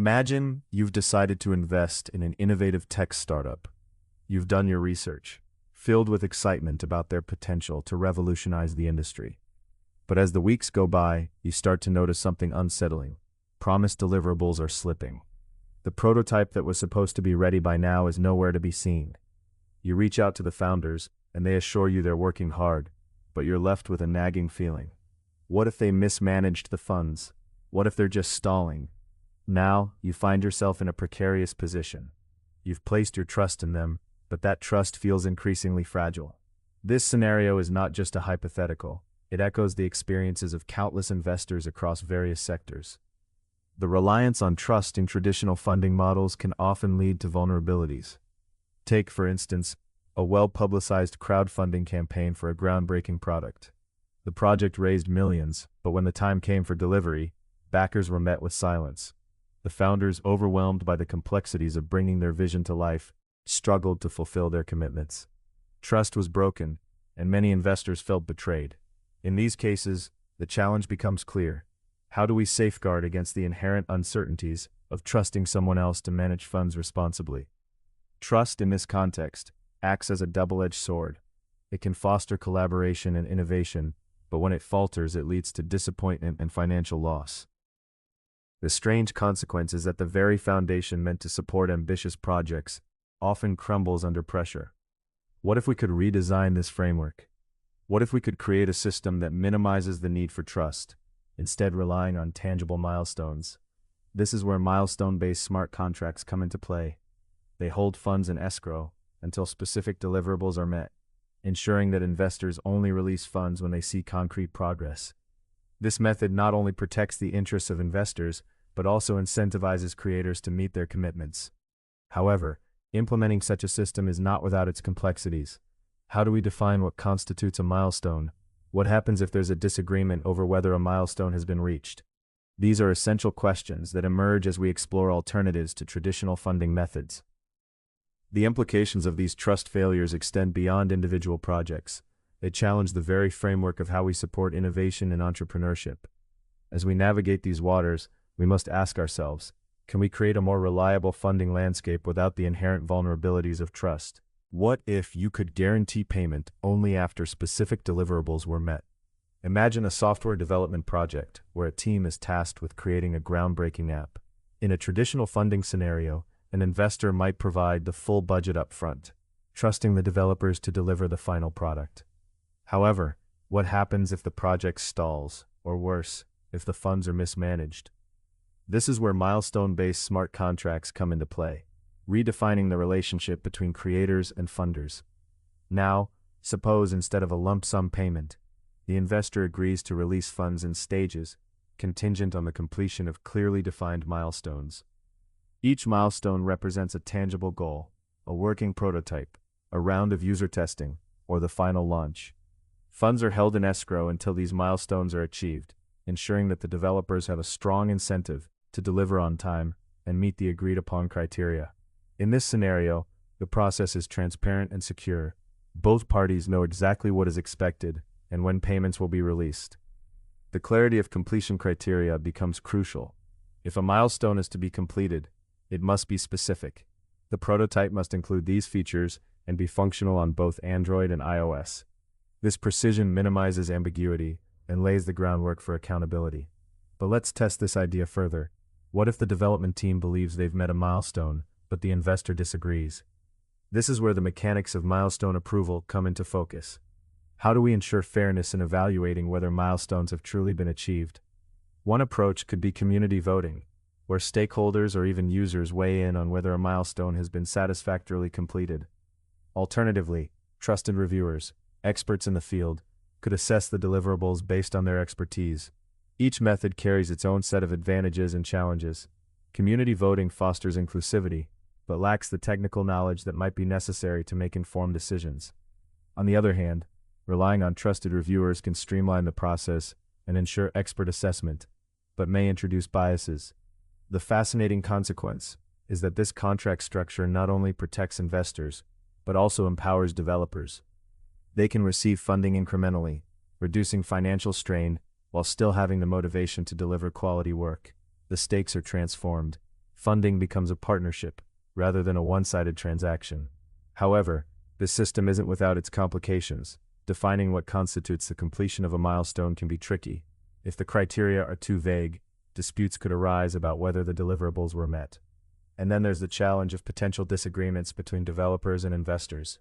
Imagine you've decided to invest in an innovative tech startup. You've done your research, filled with excitement about their potential to revolutionize the industry. But as the weeks go by, you start to notice something unsettling. Promised deliverables are slipping. The prototype that was supposed to be ready by now is nowhere to be seen. You reach out to the founders, and they assure you they're working hard, but you're left with a nagging feeling. What if they mismanaged the funds? What if they're just stalling? Now, you find yourself in a precarious position. You've placed your trust in them, but that trust feels increasingly fragile. This scenario is not just a hypothetical. It echoes the experiences of countless investors across various sectors. The reliance on trust in traditional funding models can often lead to vulnerabilities. Take, for instance, a well-publicized crowdfunding campaign for a groundbreaking product. The project raised millions, but when the time came for delivery, backers were met with silence. The founders, overwhelmed by the complexities of bringing their vision to life, struggled to fulfill their commitments. Trust was broken, and many investors felt betrayed. In these cases, the challenge becomes clear. How do we safeguard against the inherent uncertainties of trusting someone else to manage funds responsibly? Trust, in this context, acts as a double-edged sword. It can foster collaboration and innovation, but when it falters, it leads to disappointment and financial loss. The strange consequence is that the very foundation meant to support ambitious projects often crumbles under pressure. What if we could redesign this framework? What if we could create a system that minimizes the need for trust, instead relying on tangible milestones? This is where milestone-based smart contracts come into play. They hold funds in escrow until specific deliverables are met, ensuring that investors only release funds when they see concrete progress. This method not only protects the interests of investors, but also incentivizes creators to meet their commitments. However, implementing such a system is not without its complexities. How do we define what constitutes a milestone? What happens if there's a disagreement over whether a milestone has been reached? These are essential questions that emerge as we explore alternatives to traditional funding methods. The implications of these trust failures extend beyond individual projects. They challenge the very framework of how we support innovation and entrepreneurship. As we navigate these waters, we must ask ourselves, can we create a more reliable funding landscape without the inherent vulnerabilities of trust? What if you could guarantee payment only after specific deliverables were met? Imagine a software development project where a team is tasked with creating a groundbreaking app. In a traditional funding scenario, an investor might provide the full budget up front, trusting the developers to deliver the final product. However, what happens if the project stalls, or worse, if the funds are mismanaged? This is where milestone-based smart contracts come into play, redefining the relationship between creators and funders. Now, suppose instead of a lump sum payment, the investor agrees to release funds in stages, contingent on the completion of clearly defined milestones. Each milestone represents a tangible goal, a working prototype, a round of user testing, or the final launch. Funds are held in escrow until these milestones are achieved, ensuring that the developers have a strong incentive to deliver on time and meet the agreed-upon criteria. In this scenario, the process is transparent and secure. Both parties know exactly what is expected and when payments will be released. The clarity of completion criteria becomes crucial. If a milestone is to be completed, it must be specific. The prototype must include these features and be functional on both Android and iOS. This precision minimizes ambiguity and lays the groundwork for accountability. But let's test this idea further. What if the development team believes they've met a milestone, but the investor disagrees? This is where the mechanics of milestone approval come into focus. How do we ensure fairness in evaluating whether milestones have truly been achieved? One approach could be community voting, where stakeholders or even users weigh in on whether a milestone has been satisfactorily completed. Alternatively, trusted reviewers, experts in the field, could assess the deliverables based on their expertise. Each method carries its own set of advantages and challenges. Community voting fosters inclusivity, but lacks the technical knowledge that might be necessary to make informed decisions. On the other hand, relying on trusted reviewers can streamline the process and ensure expert assessment, but may introduce biases. The fascinating consequence is that this contract structure not only protects investors, but also empowers developers. They can receive funding incrementally, reducing financial strain while still having the motivation to deliver quality work. The stakes are transformed. funding becomes a partnership, rather than a one-sided transaction. However, this system isn't without its complications. Defining what constitutes the completion of a milestone can be tricky. If the criteria are too vague, disputes could arise about whether the deliverables were met. And then there's the challenge of potential disagreements between developers and investors.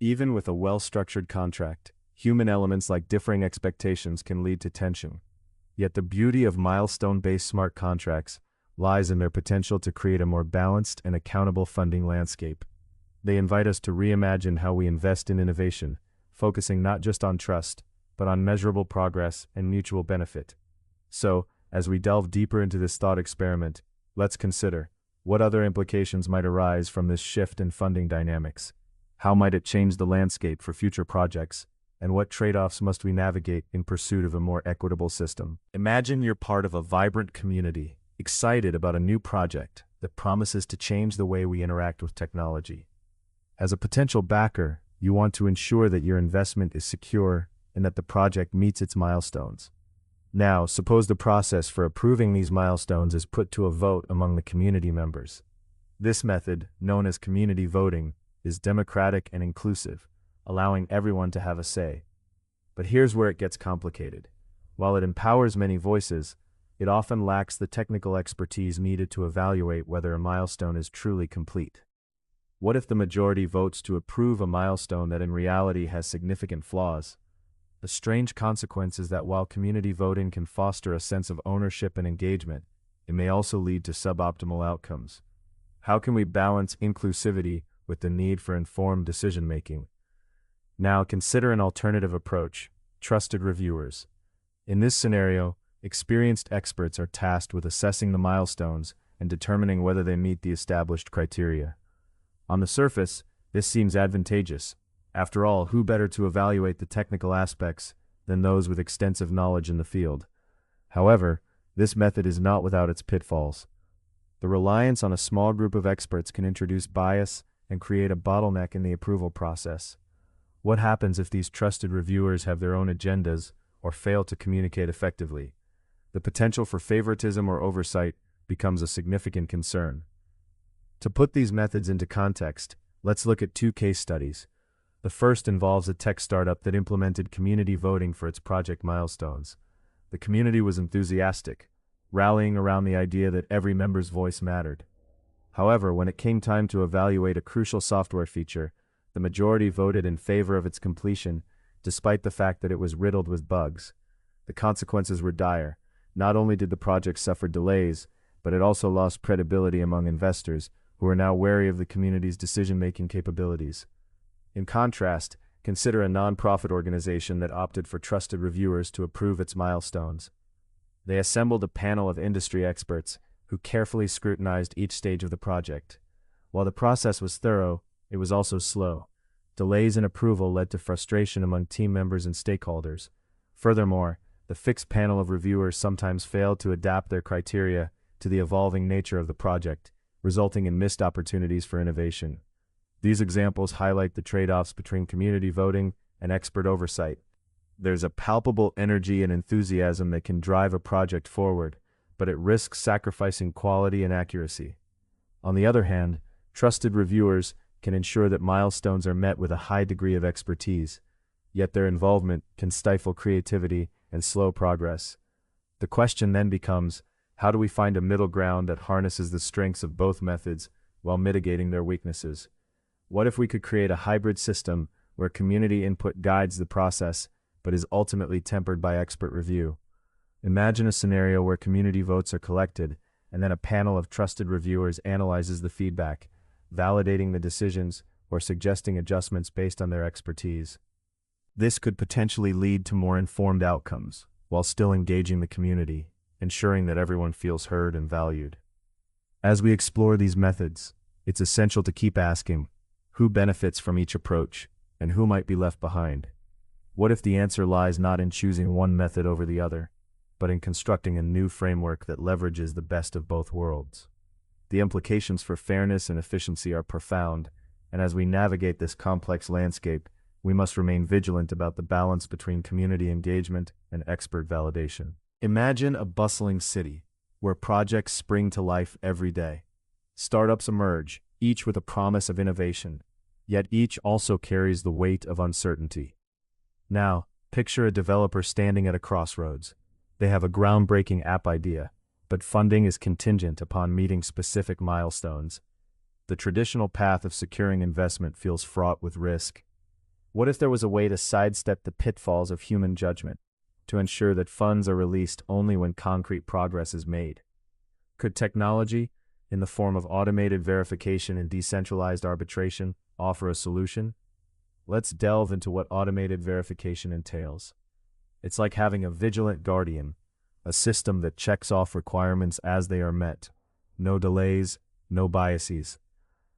Even with a well-structured contract, human elements like differing expectations can lead to tension. Yet the beauty of milestone-based smart contracts lies in their potential to create a more balanced and accountable funding landscape. They invite us to reimagine how we invest in innovation, focusing not just on trust, but on measurable progress and mutual benefit. So, as we delve deeper into this thought experiment, let's consider what other implications might arise from this shift in funding dynamics. How might it change the landscape for future projects, and what trade-offs must we navigate in pursuit of a more equitable system? Imagine you're part of a vibrant community, excited about a new project that promises to change the way we interact with technology. As a potential backer, you want to ensure that your investment is secure and that the project meets its milestones. Now, suppose the process for approving these milestones is put to a vote among the community members. This method, known as community voting, is democratic and inclusive, allowing everyone to have a say. But here's where it gets complicated. While it empowers many voices, it often lacks the technical expertise needed to evaluate whether a milestone is truly complete. What if the majority votes to approve a milestone that in reality has significant flaws? The strange consequence is that while community voting can foster a sense of ownership and engagement, it may also lead to suboptimal outcomes. How can we balance inclusivity with the need for informed decision-making? Now, consider an alternative approach: trusted reviewers. In this scenario, experienced experts are tasked with assessing the milestones and determining whether they meet the established criteria. On the surface, this seems advantageous. After all, who better to evaluate the technical aspects than those with extensive knowledge in the field? However, this method is not without its pitfalls. The reliance on a small group of experts can introduce bias and create a bottleneck in the approval process. What happens if these trusted reviewers have their own agendas or fail to communicate effectively? The potential for favoritism or oversight becomes a significant concern. To put these methods into context, let's look at two case studies. The first involves a tech startup that implemented community voting for its project milestones. The community was enthusiastic, rallying around the idea that every member's voice mattered. However, when it came time to evaluate a crucial software feature, the majority voted in favor of its completion, despite the fact that it was riddled with bugs. The consequences were dire. Not only did the project suffer delays, but it also lost credibility among investors, who are now wary of the community's decision-making capabilities. In contrast, consider a nonprofit organization that opted for trusted reviewers to approve its milestones. They assembled a panel of industry experts who carefully scrutinized each stage of the project. While the process was thorough, it was also slow. Delays in approval led to frustration among team members and stakeholders. Furthermore, the fixed panel of reviewers sometimes failed to adapt their criteria to the evolving nature of the project, resulting in missed opportunities for innovation. These examples highlight the trade-offs between community voting and expert oversight. There's a palpable energy and enthusiasm that can drive a project forward, but it risks sacrificing quality and accuracy. On the other hand, trusted reviewers can ensure that milestones are met with a high degree of expertise, yet their involvement can stifle creativity and slow progress. The question then becomes, how do we find a middle ground that harnesses the strengths of both methods while mitigating their weaknesses? What if we could create a hybrid system where community input guides the process but is ultimately tempered by expert review? Imagine a scenario where community votes are collected and then a panel of trusted reviewers analyzes the feedback, validating the decisions or suggesting adjustments based on their expertise. This could potentially lead to more informed outcomes while still engaging the community, ensuring that everyone feels heard and valued. As we explore these methods, it's essential to keep asking, who benefits from each approach, and who might be left behind? What if the answer lies not in choosing one method over the other, but in constructing a new framework that leverages the best of both worlds? The implications for fairness and efficiency are profound, and as we navigate this complex landscape, we must remain vigilant about the balance between community engagement and expert validation. Imagine a bustling city, where projects spring to life every day. Startups emerge, each with a promise of innovation, yet each also carries the weight of uncertainty. Now, picture a developer standing at a crossroads. They have a groundbreaking app idea, but funding is contingent upon meeting specific milestones. The traditional path of securing investment feels fraught with risk. What if there was a way to sidestep the pitfalls of human judgment, to ensure that funds are released only when concrete progress is made? Could technology, in the form of automated verification and decentralized arbitration, offer a solution? Let's delve into what automated verification entails. It's like having a vigilant guardian, a system that checks off requirements as they are met. No delays, no biases.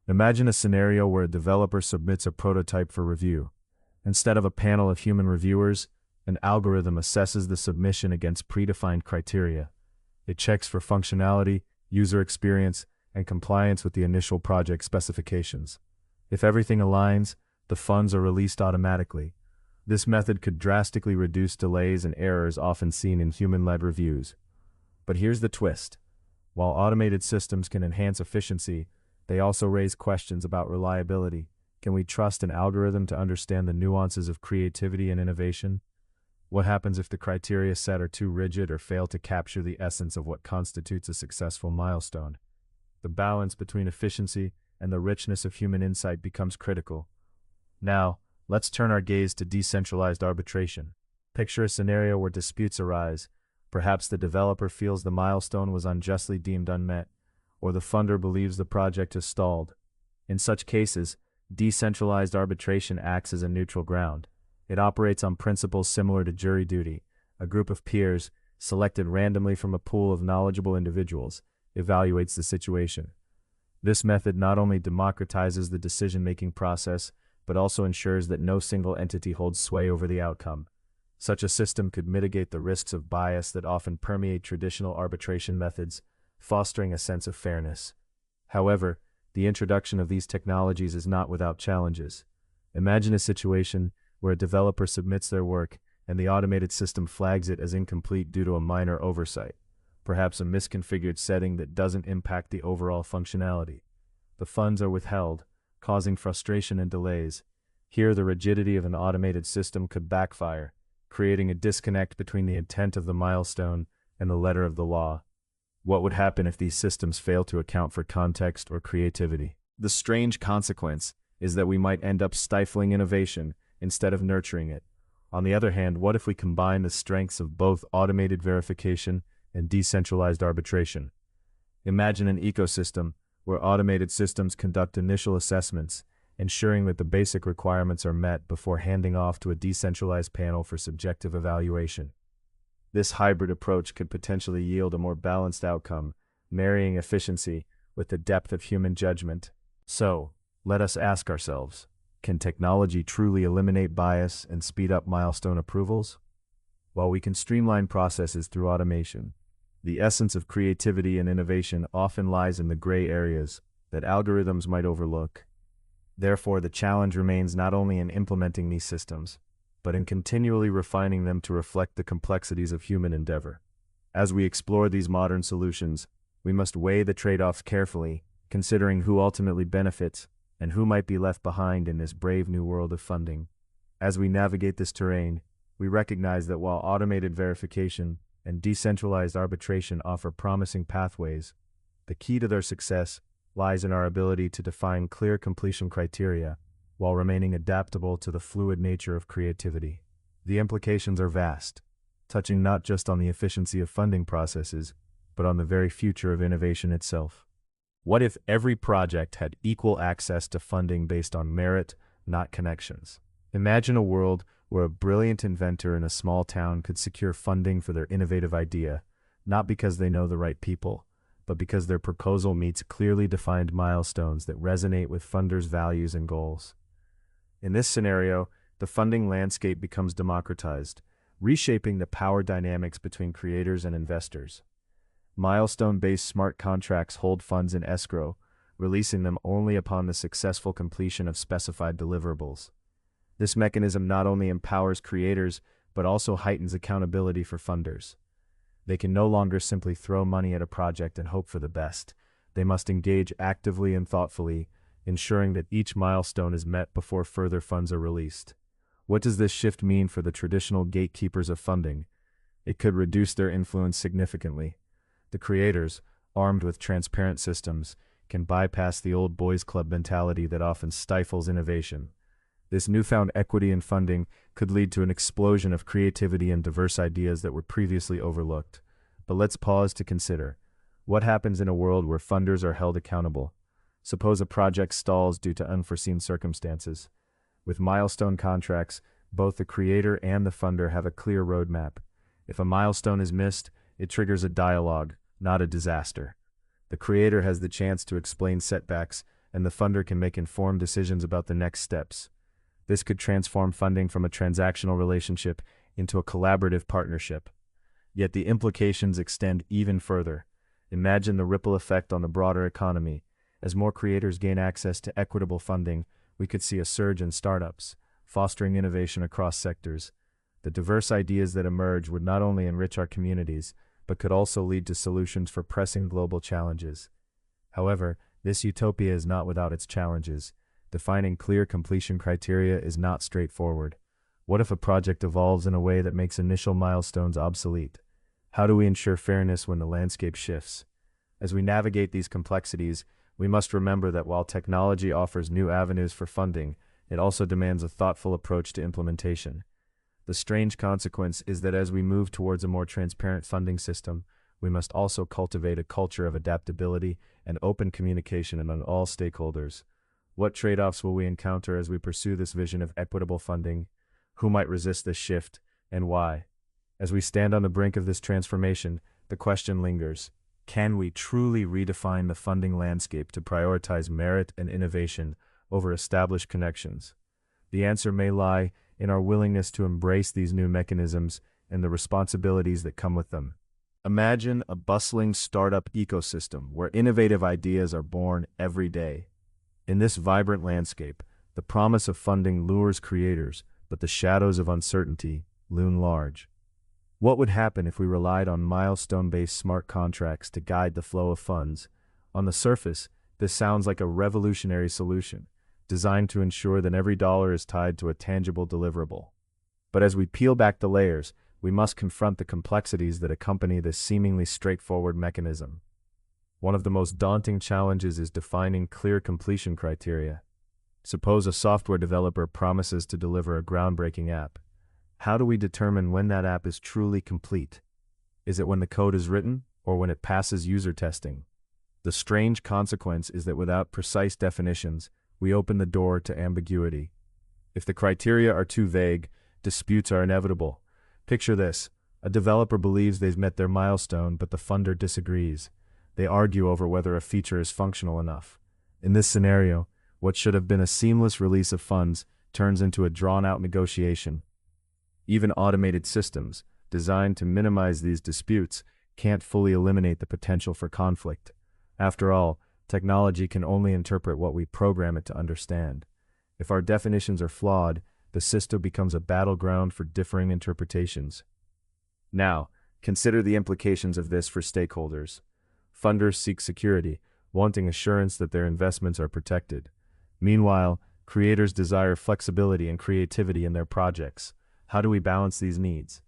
Imagine a scenario where a developer submits a prototype for review. Instead of a panel of human reviewers, an algorithm assesses the submission against predefined criteria. It checks for functionality, user experience, and compliance with the initial project specifications. If everything aligns, the funds are released automatically. This method could drastically reduce delays and errors often seen in human-led reviews. But here's the twist. While automated systems can enhance efficiency, they also raise questions about reliability. Can we trust an algorithm to understand the nuances of creativity and innovation? What happens if the criteria set are too rigid or fail to capture the essence of what constitutes a successful milestone? The balance between efficiency and the richness of human insight becomes critical. Now, let's turn our gaze to decentralized arbitration. Picture a scenario where disputes arise. Perhaps the developer feels the milestone was unjustly deemed unmet, or the funder believes the project has stalled. In such cases, decentralized arbitration acts as a neutral ground. It operates on principles similar to jury duty. A group of peers, selected randomly from a pool of knowledgeable individuals, evaluates the situation. This method not only democratizes the decision-making process, but also ensures that no single entity holds sway over the outcome. Such a system could mitigate the risks of bias that often permeate traditional arbitration methods, fostering a sense of fairness. However, the introduction of these technologies is not without challenges. Imagine a situation where a developer submits their work and the automated system flags it as incomplete due to a minor oversight, perhaps a misconfigured setting that doesn't impact the overall functionality. The funds are withheld, causing frustration and delays. Here, the rigidity of an automated system could backfire, creating a disconnect between the intent of the milestone and the letter of the law. What would happen if these systems fail to account for context or creativity? The strange consequence is that we might end up stifling innovation instead of nurturing it. On the other hand, what if we combine the strengths of both automated verification and decentralized arbitration? Imagine an ecosystem where automated systems conduct initial assessments, ensuring that the basic requirements are met before handing off to a decentralized panel for subjective evaluation. This hybrid approach could potentially yield a more balanced outcome, marrying efficiency with the depth of human judgment. So, let us ask ourselves, can technology truly eliminate bias and speed up milestone approvals? While we can streamline processes through automation, the essence of creativity and innovation often lies in the gray areas that algorithms might overlook. Therefore, the challenge remains not only in implementing these systems, but in continually refining them to reflect the complexities of human endeavor. As we explore these modern solutions, we must weigh the trade-offs carefully, considering who ultimately benefits and who might be left behind in this brave new world of funding. As we navigate this terrain, we recognize that while automated verification and decentralized arbitration offer promising pathways, the key to their success lies in our ability to define clear completion criteria while remaining adaptable to the fluid nature of creativity. The implications are vast, touching not just on the efficiency of funding processes, but on the very future of innovation itself. What if every project had equal access to funding based on merit, not connections? Imagine a world where a brilliant inventor in a small town could secure funding for their innovative idea, not because they know the right people, but because their proposal meets clearly defined milestones that resonate with funders' values and goals. In this scenario, the funding landscape becomes democratized, reshaping the power dynamics between creators and investors. Milestone-based smart contracts hold funds in escrow, releasing them only upon the successful completion of specified deliverables. This mechanism not only empowers creators, but also heightens accountability for funders. They can no longer simply throw money at a project and hope for the best, They must engage actively and thoughtfully, ensuring that each milestone is met before further funds are released. What does this shift mean for the traditional gatekeepers of funding? It could reduce their influence significantly. The creators, armed with transparent systems, can bypass the old boys club mentality that often stifles innovation. This newfound equity in funding could lead to an explosion of creativity and diverse ideas that were previously overlooked. But let's pause to consider. What happens in a world where funders are held accountable? Suppose a project stalls due to unforeseen circumstances. With milestone contracts, both the creator and the funder have a clear roadmap. If a milestone is missed, it triggers a dialogue, not a disaster. The creator has the chance to explain setbacks, and the funder can make informed decisions about the next steps. This could transform funding from a transactional relationship into a collaborative partnership. Yet the implications extend even further. Imagine the ripple effect on the broader economy. As more creators gain access to equitable funding, we could see a surge in startups, fostering innovation across sectors. The diverse ideas that emerge would not only enrich our communities, but could also lead to solutions for pressing global challenges. However, this utopia is not without its challenges. Defining clear completion criteria is not straightforward. What if a project evolves in a way that makes initial milestones obsolete? How do we ensure fairness when the landscape shifts? As we navigate these complexities, we must remember that while technology offers new avenues for funding, it also demands a thoughtful approach to implementation. The strange consequence is that as we move towards a more transparent funding system, we must also cultivate a culture of adaptability and open communication among all stakeholders. What trade-offs will we encounter as we pursue this vision of equitable funding? Who might resist this shift, and why? As we stand on the brink of this transformation, the question lingers: can we truly redefine the funding landscape to prioritize merit and innovation over established connections? The answer may lie in our willingness to embrace these new mechanisms and the responsibilities that come with them. Imagine a bustling startup ecosystem where innovative ideas are born every day. In this vibrant landscape, the promise of funding lures creators, but the shadows of uncertainty loom large. What would happen if we relied on milestone-based smart contracts to guide the flow of funds? On the surface, this sounds like a revolutionary solution, designed to ensure that every dollar is tied to a tangible deliverable. But as we peel back the layers, we must confront the complexities that accompany this seemingly straightforward mechanism. One of the most daunting challenges is defining clear completion criteria. Suppose a software developer promises to deliver a groundbreaking app. How do we determine when that app is truly complete? Is it when the code is written, or when it passes user testing? The strange consequence is that without precise definitions, we open the door to ambiguity. If the criteria are too vague, disputes are inevitable. Picture this: a developer believes they've met their milestone, but the funder disagrees. They argue over whether a feature is functional enough. In this scenario, what should have been a seamless release of funds turns into a drawn-out negotiation. Even automated systems, designed to minimize these disputes, can't fully eliminate the potential for conflict. After all, technology can only interpret what we program it to understand. If our definitions are flawed, the system becomes a battleground for differing interpretations. Now, consider the implications of this for stakeholders. Funders seek security, wanting assurance that their investments are protected. Meanwhile, creators desire flexibility and creativity in their projects. How do we balance these needs?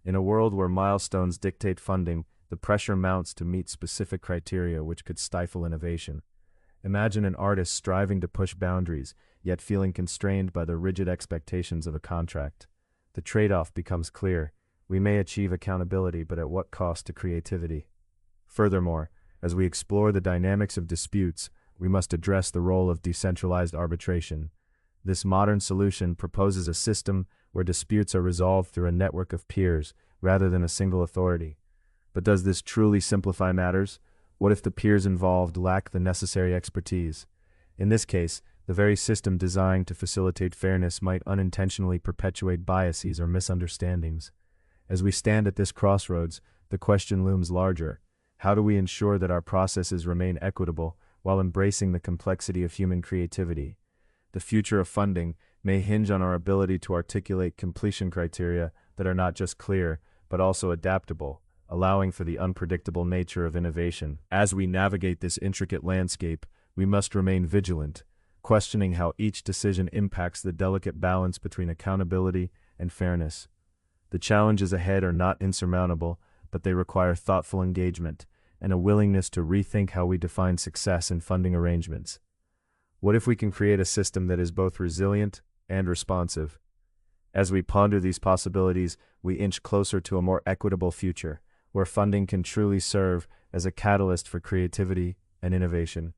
In a world where milestones dictate funding, the pressure mounts to meet specific criteria which could stifle innovation. Imagine an artist striving to push boundaries, yet feeling constrained by the rigid expectations of a contract. The trade-off becomes clear. We may achieve accountability, but at what cost to creativity? Furthermore, as we explore the dynamics of disputes, we must address the role of decentralized arbitration. This modern solution proposes a system where disputes are resolved through a network of peers rather than a single authority. But does this truly simplify matters? What if the peers involved lack the necessary expertise? In this case, the very system designed to facilitate fairness might unintentionally perpetuate biases or misunderstandings. As we stand at this crossroads, the question looms larger. How do we ensure that our processes remain equitable while embracing the complexity of human creativity? The future of funding may hinge on our ability to articulate completion criteria that are not just clear, but also adaptable, allowing for the unpredictable nature of innovation. As we navigate this intricate landscape, we must remain vigilant, questioning how each decision impacts the delicate balance between accountability and fairness. The challenges ahead are not insurmountable, but they require thoughtful engagement and a willingness to rethink how we define success in funding arrangements. What if we can create a system that is both resilient and responsive? As we ponder these possibilities, we inch closer to a more equitable future, where funding can truly serve as a catalyst for creativity and innovation.